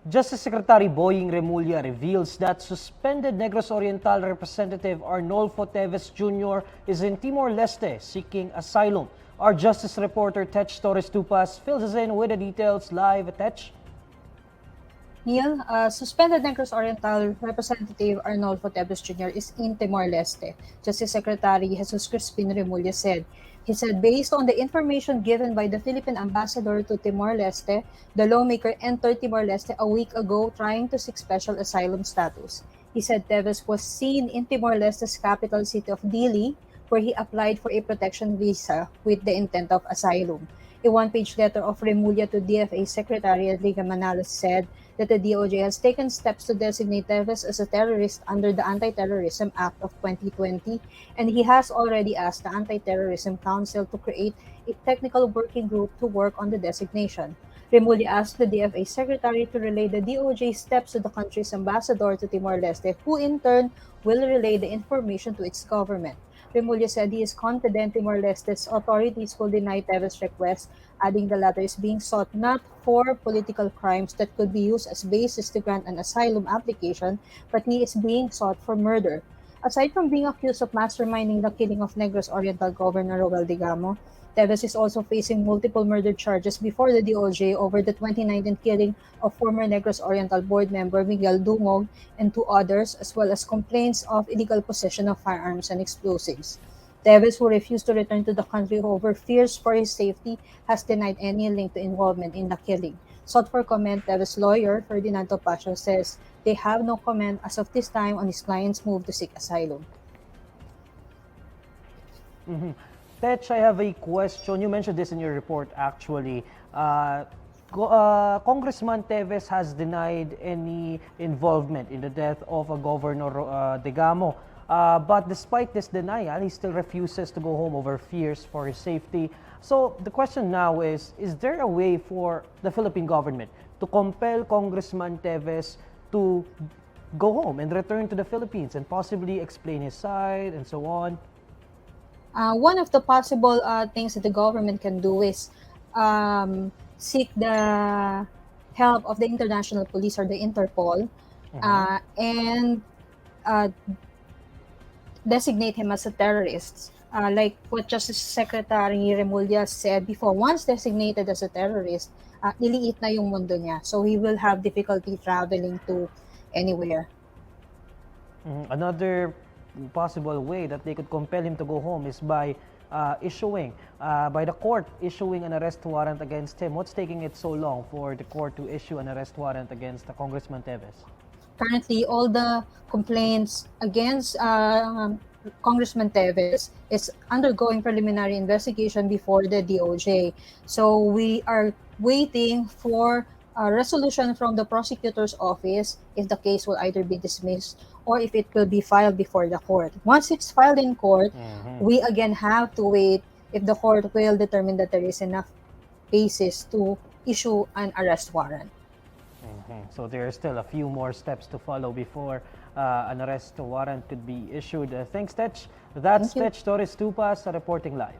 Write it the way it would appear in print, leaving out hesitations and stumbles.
Justice Secretary Boying Remulla reveals that suspended Negros Oriental Representative Arnolfo Teves Jr. is in Timor Leste seeking asylum. Our Justice reporter Tech Torres Tupas fills us in with the details live. Tech? Neil, suspended Negros Oriental Representative Arnolfo Teves Jr. is in Timor Leste, Justice Secretary Jesus Crispin Remulla said. He said based on the information given by the Philippine ambassador to Timor Leste, the lawmaker entered Timor Leste a week ago trying to seek special asylum status. He said Teves was seen in Timor Leste's capital city of Dili, where he applied for a protection visa with the intent of asylum. A one-page letter of Remulla to DFA Secretary Enrique Manalo said that the DOJ has taken steps to designate Teves as a terrorist under the Anti-Terrorism Act of 2020, and he has already asked the Anti-Terrorism Council to create a technical working group to work on the designation. Remulla asked the DFA Secretary to relay the DOJ steps to the country's ambassador to Timor-Leste, who in turn will relay the information to its government. Remulla said he is confident Timor-Leste's authorities will deny Teves' request, adding the latter is being sought not for political crimes that could be used as basis to grant an asylum application, but he is being sought for murder. Aside from being accused of masterminding the killing of Negros Oriental Governor Roel Digamo, Teves is also facing multiple murder charges before the DOJ over the 2019 killing of former Negros Oriental board member Miguel Dungog and two others, as well as complaints of illegal possession of firearms and explosives. Teves, who refused to return to the country over fears for his safety, has denied any link to involvement in the killing. Sought for comment, Teves' lawyer, Ferdinand Topacio, says they have no comment as of this time on his client's move to seek asylum. Tech, I have a question. You mentioned this in your report actually. Congressman Teves has denied any involvement in the death of Governor Digamo. But despite this denial, he still refuses to go home over fears for his safety. So the question now is there a way for the Philippine government to compel Congressman Teves to go home and return to the Philippines and possibly explain his side and so on? One of the possible things that the government can do is seek the help of the international police or the Interpol and designate him as a terrorist. Like what Justice Secretary Remulla said before, once designated as a terrorist, niliit na yung mundo niya. So he will have difficulty traveling to anywhere. Another possible way that they could compel him to go home is by by the court issuing an arrest warrant against him. What's taking it so long for the court to issue an arrest warrant against Congressman Teves? Currently, all the complaints against Congressman Teves is undergoing preliminary investigation before the DOJ. So we are waiting for a resolution from the prosecutor's office if the case will either be dismissed or if it will be filed before the court. Once it's filed in court, we again have to wait if the court will determine that there is enough basis to issue an arrest warrant. So there are still a few more steps to follow before an arrest warrant could be issued. Thanks, Tech. That's Tech Torres Tupas reporting live.